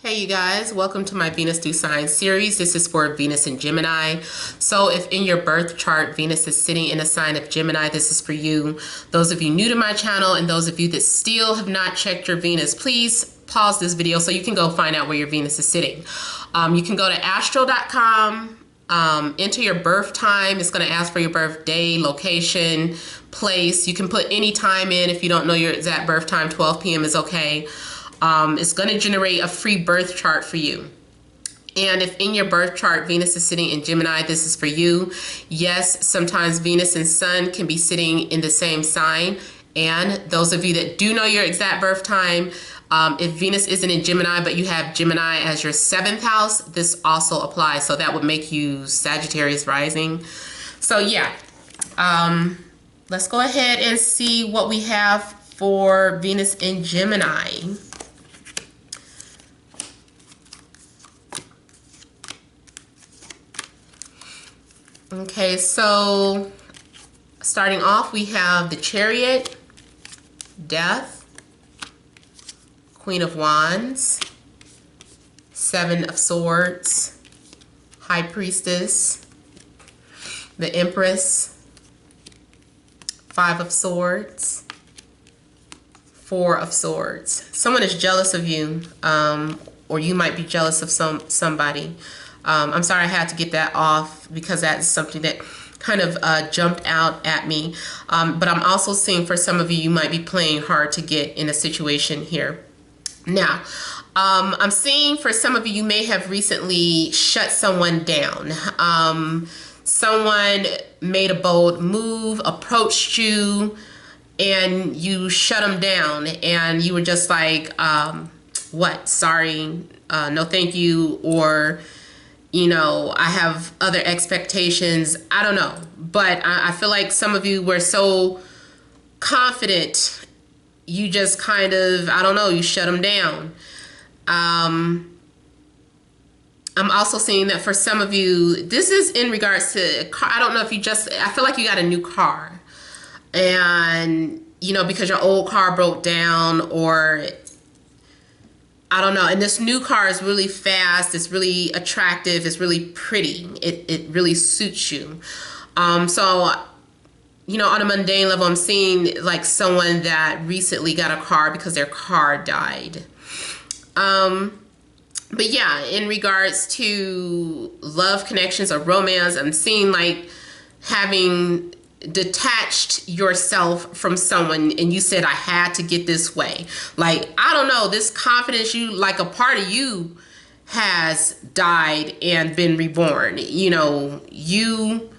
Hey you guys, welcome to my Venus through Signs series. This is for Venus and Gemini. So if in your birth chart Venus is sitting in a sign of Gemini, this is for you. Those of you new to my channel and those of you that still have not checked your Venus, please pause this video so you can go find out where your Venus is sitting. You can go to astro.com, enter your birth time. It's going to ask for your birthday, location, place. You can put any time in. If you don't know your exact birth time, 12 p.m. is okay. It's going to generate a free birth chart for you. And if in your birth chart Venus is sitting in Gemini, this is for you. Yes, sometimes Venus and Sun can be sitting in the same sign. And those of you that do know your exact birth time, if Venus isn't in Gemini, but you have Gemini as your 7th house, this also applies. So that would make you Sagittarius rising. So yeah, let's go ahead and see what we have for Venus in Gemini. Okay, so starting off, we have the Chariot, Death, Queen of Wands, Seven of Swords, High Priestess, the Empress, Five of Swords, Four of Swords. Someone is jealous of you, or you might be jealous of somebody. I'm sorry I had to get that off because that's something that kind of jumped out at me. But I'm also seeing for some of you, you might be playing hard to get in a situation here. Now, I'm seeing for some of you, you may have recently shut someone down. Someone made a bold move, approached you, and you shut them down. And you were just like, what? Sorry, no thank you, or you know, I have other expectations. I don't know. But I feel like some of you were so confident, you just kind of, I don't know, you shut them down. I'm also seeing that for some of you, this is in regards to car. I don't know if you just, I feel like you got a new car. And, you know, because your old car broke down, or I don't know. And this new car is really fast. It's really attractive. It's really pretty. It really suits you. So, you know, on a mundane level, I'm seeing like someone that recently got a car because their car died. But yeah, in regards to love connections or romance, I'm seeing like having detached yourself from someone, and you said, I had to get this way. Like, I don't know, this confidence, you, like a part of you has died and been reborn. You know, you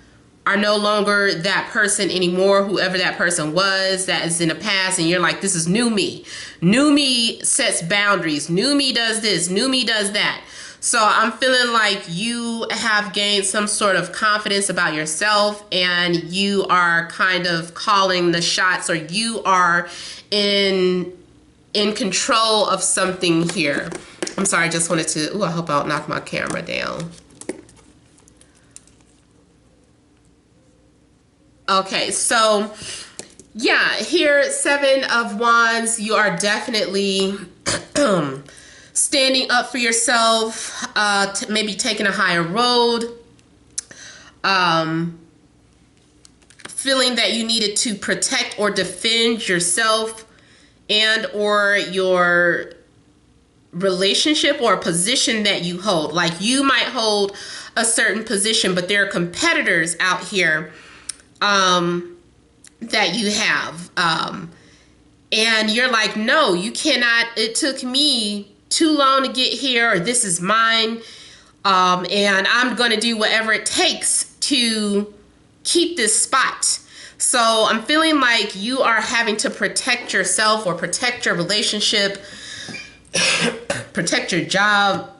are no longer that person anymore, whoever that person was that is in the past, and you're like, this is new me. New me sets boundaries. New me does this. New me does that. So I'm feeling like you have gained some sort of confidence about yourself, and you are kind of calling the shots, or you are in control of something here. I'm sorry, I just wanted to, I hope I don't knock my camera down. Okay, so yeah, here, Seven of Wands, you are definitely standing up for yourself, maybe taking a higher road, feeling that you needed to protect or defend yourself and or your relationship or position that you hold. Like, you might hold a certain position, but there are competitors out here that you have. And you're like, no, you cannot. It took me too long to get here, or this is mine, and I'm going to do whatever it takes to keep this spot. So I'm feeling like you are having to protect yourself or protect your relationship, protect your job,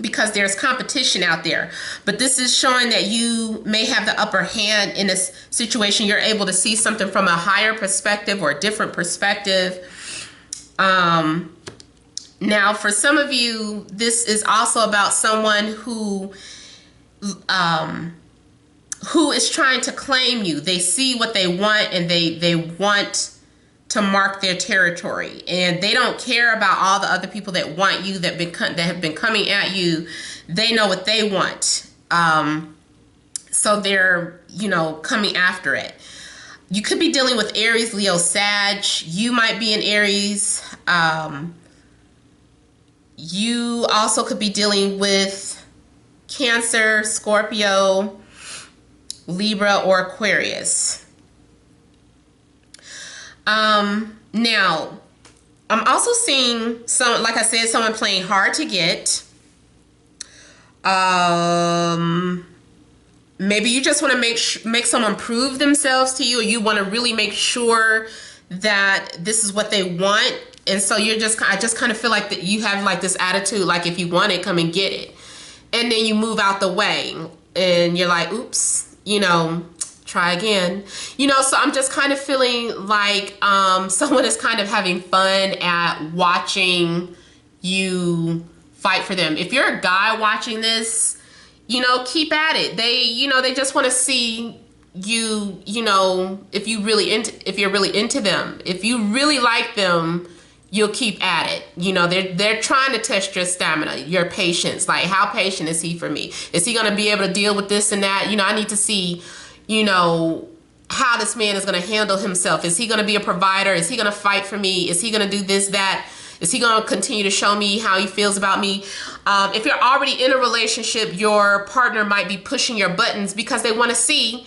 because there's competition out there. But this is showing that you may have the upper hand in this situation. You're able to see something from a higher perspective or a different perspective. Now, for some of you, this is also about someone who is trying to claim you. They see what they want, and they want to mark their territory, and they don't care about all the other people that want you, that have been coming at you. They know what they want, so they're, you know, coming after it. You could be dealing with Aries, Leo, Sag. You might be in Aries. You also could be dealing with Cancer, Scorpio, Libra, or Aquarius. Now, I'm also seeing some, like I said, someone playing hard to get. Maybe you just want to make someone prove themselves to you, or you want to really make sure that this is what they want. And so I just kind of feel like that you have like this attitude, like if you want it, come and get it. And then you move out the way and you're like, oops, you know, try again. You know, so I'm just kind of feeling like someone is kind of having fun at watching you fight for them. If you're a guy watching this, you know, keep at it. They just want to see you, you know, if you're really into them. If you really like them, you'll keep at it. You know, they're trying to test your stamina, your patience. Like, how patient is he for me? Is he going to be able to deal with this and that? You know, I need to see, you know, how this man is going to handle himself. Is he going to be a provider? Is he going to fight for me? Is he going to do this, that? Is he going to continue to show me how he feels about me? If you're already in a relationship, your partner might be pushing your buttons because they want to see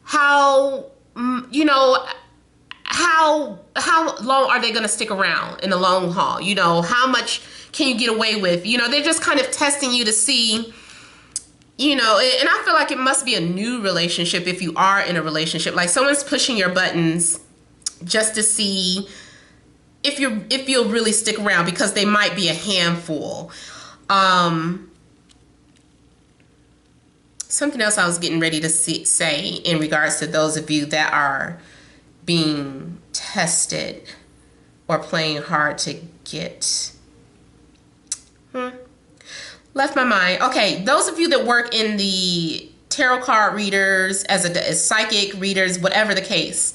how, you know, how long are they going to stick around in the long haul? You know, how much can you get away with? You know, they're just kind of testing you to see, you know, and I feel like it must be a new relationship if you are in a relationship. Like, someone's pushing your buttons just to see if you'll really stick around, because they might be a handful. Something else I was getting ready to say in regards to those of you that are being tested or playing hard to get. Left my mind. Okay, those of you that work in the tarot card readers, as psychic readers, whatever the case,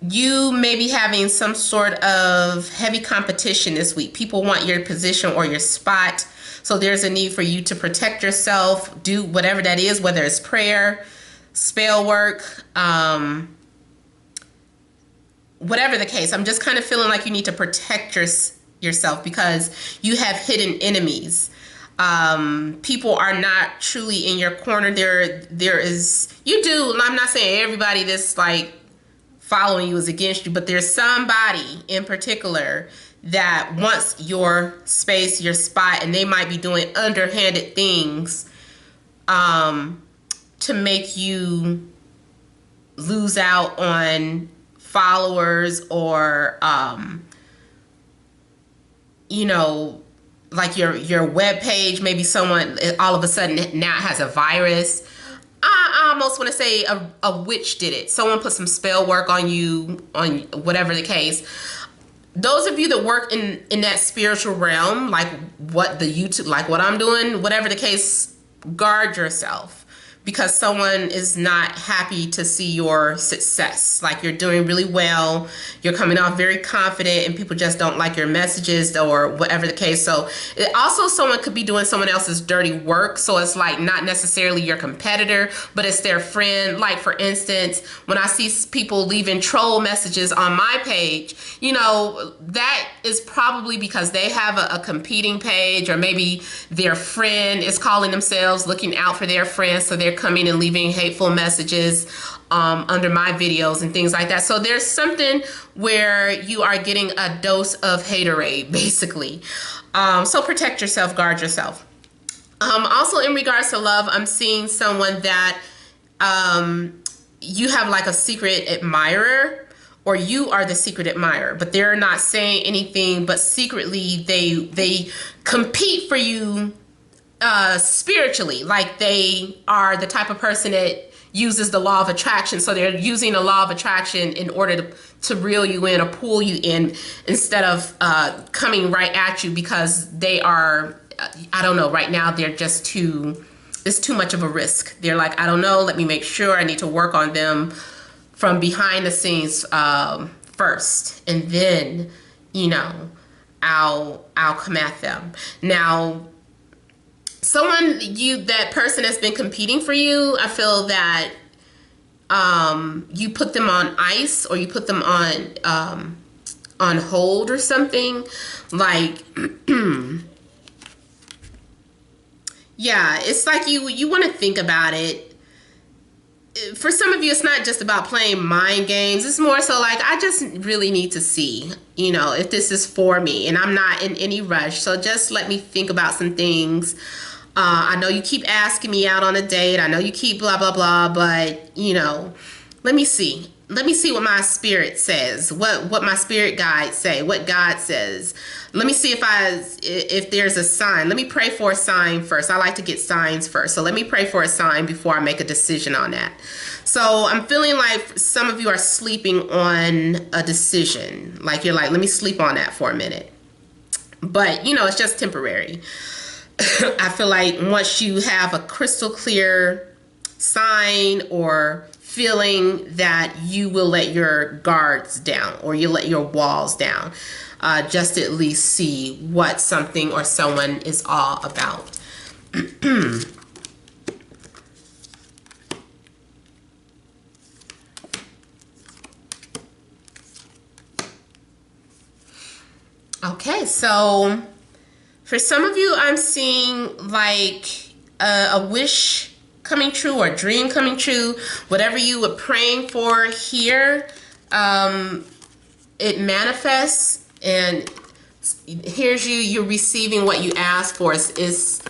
you may be having some sort of heavy competition this week. People want your position or your spot. So there's a need for you to protect yourself, do whatever that is, whether it's prayer, spell work, whatever the case. I'm just kind of feeling like you need to protect yourself because you have hidden enemies. People are not truly in your corner. There is, you do, I'm not saying everybody that's like following you is against you, but there's somebody in particular that wants your space, your spot, and they might be doing underhanded things to make you lose out on followers, or you know, like your web page. Maybe someone all of a sudden now has a virus. I almost want to say a witch did it. Someone put some spell work on you, on whatever the case. Those of you that work in that spiritual realm, like what I'm doing, whatever the case, guard yourself, because someone is not happy to see your success. Like, you're doing really well, you're coming off very confident, and people just don't like your messages or whatever the case. So also, someone could be doing someone else's dirty work. So it's like not necessarily your competitor, but it's their friend. Like, for instance, when I see people leaving troll messages on my page, you know, that is probably because they have a competing page, or maybe their friend is calling themselves looking out for their friends, so they're coming and leaving hateful messages under my videos and things like that. So there's something where you are getting a dose of haterade, basically. So protect yourself, guard yourself. Also, in regards to love, I'm seeing someone that you have like a secret admirer, or you are the secret admirer, but they're not saying anything, but secretly they compete for you spiritually. Like, they are the type of person that uses the law of attraction. So they're using the law of attraction in order to reel you in or pull you in, instead of coming right at you, because they are, I don't know, right now they're just it's too much of a risk. They're like, I don't know, let me make sure, I need to work on them from behind the scenes first, and then, you know, I'll come at them. Now, that person that's been competing for you, I feel that you put them on ice, or you put them on hold or something. Like, yeah, it's like you want to think about it. For some of you, it's not just about playing mind games. It's more so like, I just really need to see, you know, if this is for me, and I'm not in any rush. So just let me think about some things. I know you keep asking me out on a date. I know you keep blah, blah, blah, but, you know, let me see. Let me see what my spirit says, what my spirit guides say, what God says. Let me see if there's a sign. Let me pray for a sign first. I like to get signs first. So let me pray for a sign before I make a decision on that. So I'm feeling like some of you are sleeping on a decision. Like, you're like, let me sleep on that for a minute. But, you know, it's just temporary. I feel like once you have a crystal clear sign or feeling that, you will let your guards down, or you let your walls down, just to at least see what something or someone is all about. Okay, so for some of you, I'm seeing like a wish coming true, or a dream coming true. Whatever you were praying for here, it manifests, and here's you're receiving what you asked for. It's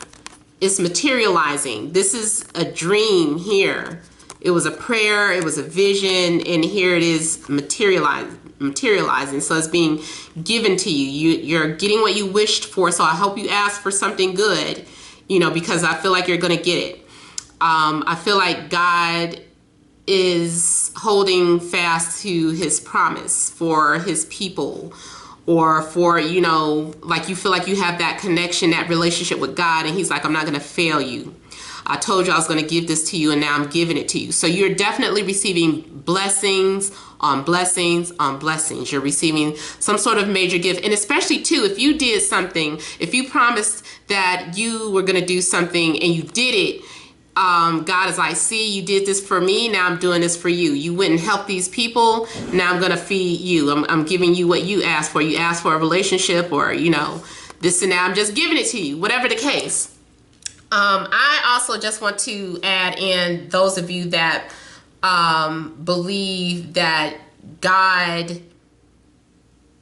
materializing. This is a dream here. It was a prayer, it was a vision, and here it is materializing. So it's being given to you. You're getting what you wished for. So I hope you ask for something good, you know, because I feel like you're going to get it. I feel like God is holding fast to his promise for his people, or for, you know, like you feel like you have that connection, that relationship with God, and he's like, I'm not going to fail you. I told you I was going to give this to you, and now I'm giving it to you. So you're definitely receiving blessings on blessings on blessings. You're receiving some sort of major gift. And especially too, if you did something, if you promised that you were going to do something and you did it, God is like, see, you did this for me, now I'm doing this for you. You went and helped these people, now I'm going to feed you. I'm giving you what you asked for. You asked for a relationship, or, you know, this and that. I'm just giving it to you, whatever the case. I also just want to add in those of you that believe that God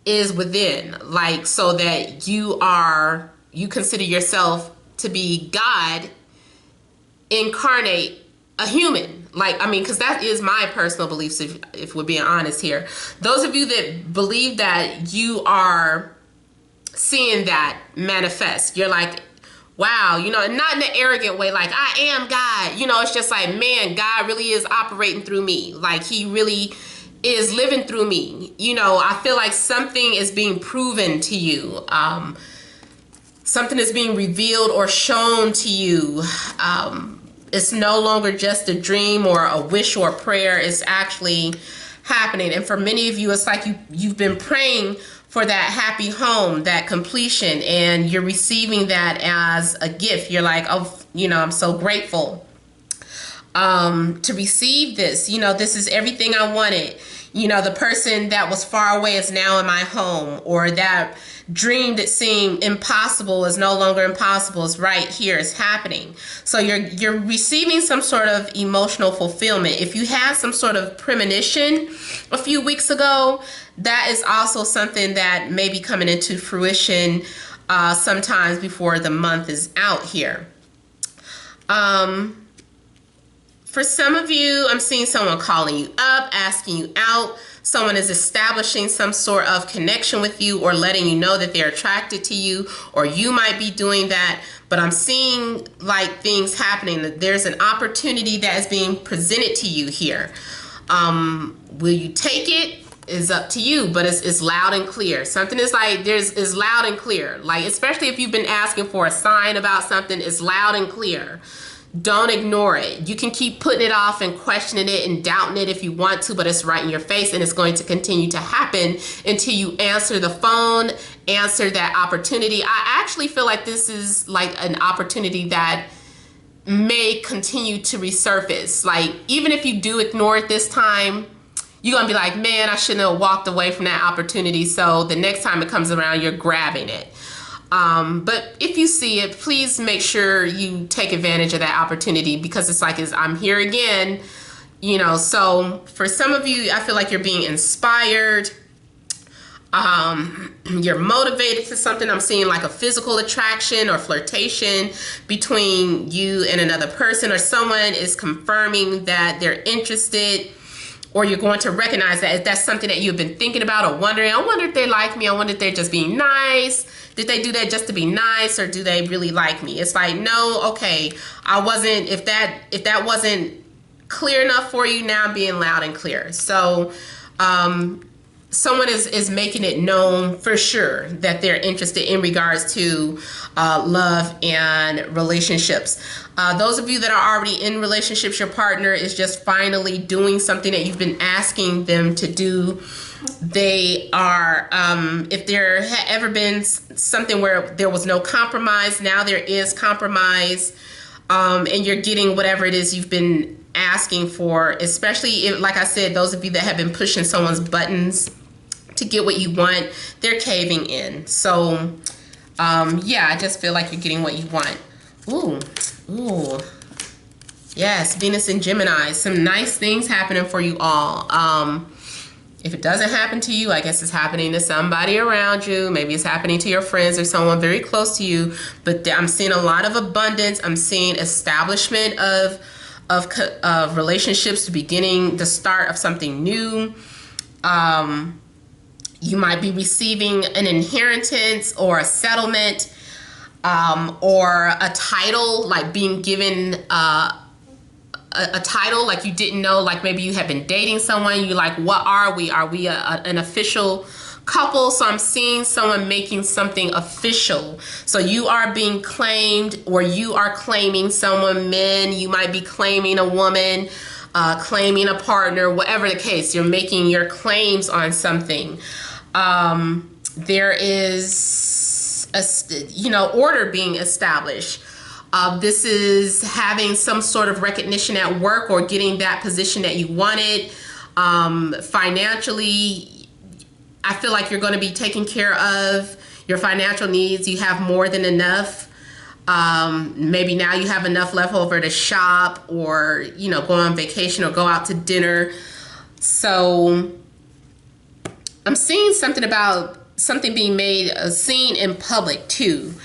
is within, like, so that you consider yourself to be God incarnate a human. Like, I mean, because that is my personal beliefs, if we're being honest here. Those of you that believe that you are seeing that manifest, you're like, wow, you know, not in an arrogant way, like, I am God. You know, it's just like, man, God really is operating through me. Like, he really is living through me. You know, I feel like something is being proven to you. Something is being revealed or shown to you. It's no longer just a dream or a wish or a prayer. It's actually happening. And for many of you, it's like you've been praying for that happy home, that completion, and you're receiving that as a gift. You're like, oh, you know, I'm so grateful to receive this. You know, this is everything I wanted. You know, the person that was far away is now in my home, or that dream that seemed impossible is no longer impossible. It's right here. It's happening. So you're receiving some sort of emotional fulfillment. If you had some sort of premonition a few weeks ago, that is also something that may be coming into fruition sometimes before the month is out here. For some of you, I'm seeing someone calling you up, asking you out. Someone is establishing some sort of connection with you, or letting you know that they're attracted to you, or you might be doing that. But I'm seeing like things happening, that there's an opportunity that is being presented to you here. Will you take it? Is up to you, but it's loud and clear. Something is like, is loud and clear. Like, especially if you've been asking for a sign about something, it's loud and clear. Don't ignore it. You can keep putting it off and questioning it and doubting it if you want to, but it's right in your face, and it's going to continue to happen until you answer the phone, answer that opportunity. I actually feel like this is like an opportunity that may continue to resurface. Like, even if you do ignore it this time, you're gonna be like, man, I shouldn't have walked away from that opportunity. So the next time it comes around, you're grabbing it. But if you see it, please make sure you take advantage of that opportunity, because it's like, I'm here again, you know. So for some of you, I feel like you're being inspired. You're motivated to something. I'm seeing like a physical attraction or flirtation between you and another person, or someone is confirming that they're interested, or you're going to recognize that if that's something that you've been thinking about or wondering, I wonder if they like me. I wonder if they're just being nice. Did they do that just to be nice, or do they really like me? It's like, no, okay, I wasn't, if that wasn't clear enough for you, now I'm being loud and clear. So someone is making it known for sure that they're interested in regards to love and relationships. Those of you that are already in relationships, your partner is just finally doing something that you've been asking them to do. They are, if there had ever been something where there was no compromise, now there is compromise, and you're getting whatever it is you've been asking for, especially if, like I said, those of you that have been pushing someone's buttons to get what you want, they're caving in. So, yeah, I just feel like you're getting what you want. Ooh. Yes, Venus and Gemini, some nice things happening for you all. If it doesn't happen to you, I guess it's happening to somebody around you. Maybe it's happening to your friends or someone very close to you. But I'm seeing a lot of abundance. I'm seeing establishment of relationships, beginning the start of something new. You might be receiving an inheritance or a settlement, or a title, like being given a title like you didn't know. Like maybe you have been dating someone, you're like, what are we? Are we an official couple? So I'm seeing someone making something official. So you are being claimed, or you are claiming someone. Men, you might be claiming a woman, claiming a partner, whatever the case, you're making your claims on something. There is order being established. This is having some sort of recognition at work, or getting that position that you wanted. Financially, I feel like you're going to be taking care of your financial needs. You have more than enough. Maybe now you have enough left over to shop, or, go on vacation or go out to dinner. So I'm seeing something about something being made seen in public too.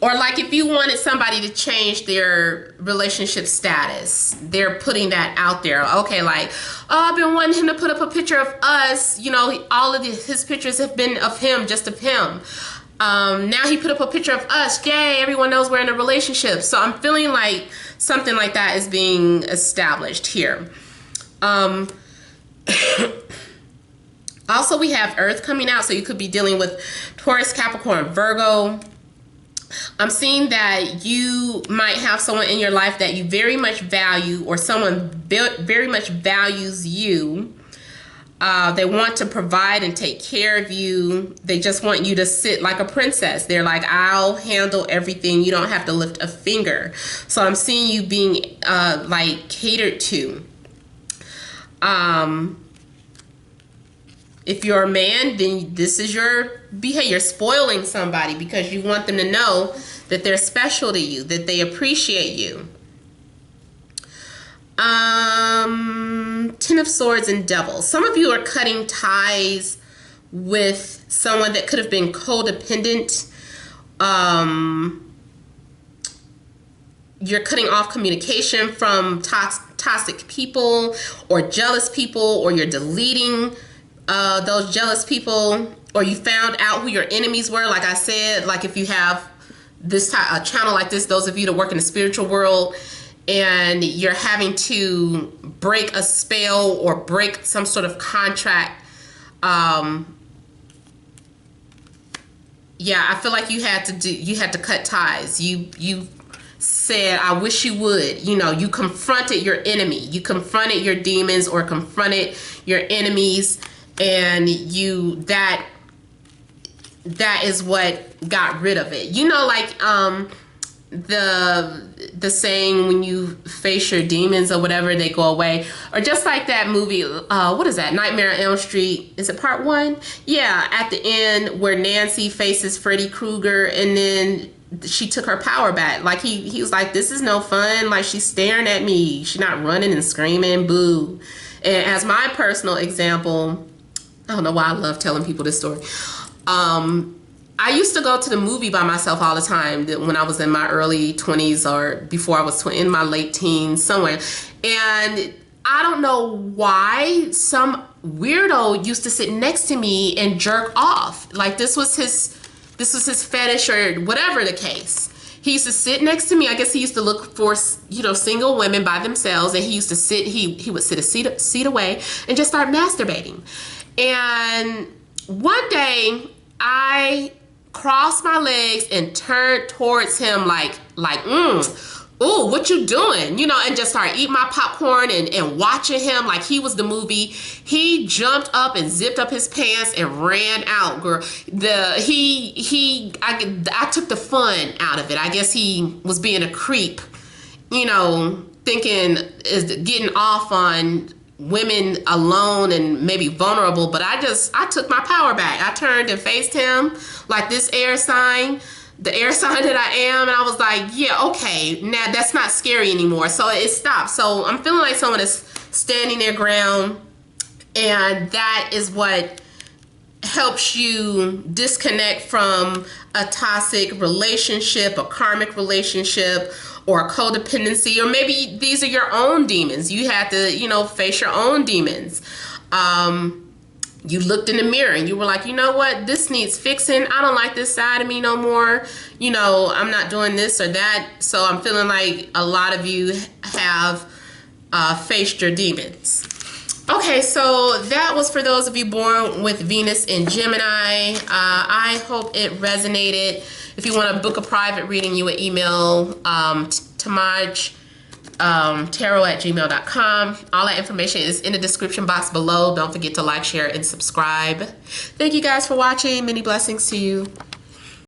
Or like if you wanted somebody to change their relationship status, they're putting that out there. Okay, like, oh, I've been wanting him to put up a picture of us. All of his pictures have been of him, just of him. Now he put up a picture of us. Yay, everyone knows we're in a relationship. So I'm feeling like something like that is being established here. Also, we have Earth coming out, so you could be dealing with Taurus, Capricorn, Virgo. I'm seeing that you might have someone in your life that you very much value, or someone very much values you. They want to provide and take care of you. They just want you to sit like a princess. They're like, I'll handle everything. You don't have to lift a finger. So I'm seeing you being like catered to. If you're a man, then this is your behavior. You're spoiling somebody because you want them to know that they're special to you, that they appreciate you. Ten of Swords and Devil. Some of you are cutting ties with someone that could have been codependent. You're cutting off communication from toxic people or jealous people, or you're deleting those jealous people, or you found out who your enemies were. Like I said, like if you have this a channel like this, those of you that work in the spiritual world, and you're having to break a spell or break some sort of contract. Yeah, I feel like you had to cut ties. You said, I wish you would. You know, you confronted your enemy. You confronted your demons or confronted your enemies, and that is what got rid of it. You know, like the saying, when you face your demons or whatever, they go away. Or just like that movie, what is that, Nightmare on Elm Street, is it part 1? Yeah, at the end where Nancy faces Freddy Krueger and then she took her power back. Like he was like, this is no fun, like she's staring at me, she's not running and screaming, boo. And as my personal example, I don't know why I love telling people this story. I used to go to the movie by myself all the time when I was in my early 20s or before I was in my late teens somewhere. And I don't know why some weirdo used to sit next to me and jerk off. Like this was his fetish or whatever the case. He used to sit next to me. I guess he used to look for, you know, single women by themselves, and he used to sit, he would sit a seat away and just start masturbating. And one day I crossed my legs and turned towards him like, ooh, what you doing? You know, and just started eating my popcorn and watching him like he was the movie. He jumped up and zipped up his pants and ran out, girl. I took the fun out of it. I guess he was being a creep, you know, thinking is getting off on women alone and maybe vulnerable, but I took my power back. I turned and faced him like this air sign, the air sign that I am, and I was like, yeah, okay, now that's not scary anymore. So it stopped. So I'm feeling like someone is standing their ground, and that is what helps you disconnect from a toxic relationship, a karmic relationship, or a codependency, or maybe these are your own demons. You had to, you know, face your own demons. You looked in the mirror and you were like, you know what, this needs fixing. I don't like this side of me no more. You know, I'm not doing this or that. So I'm feeling like a lot of you have faced your demons. Okay, so that was for those of you born with Venus in Gemini. I hope it resonated. If you want to book a private reading, you would email TemajTarot@gmail.com. All that information is in the description box below. Don't forget to like, share, and subscribe. Thank you guys for watching. Many blessings to you.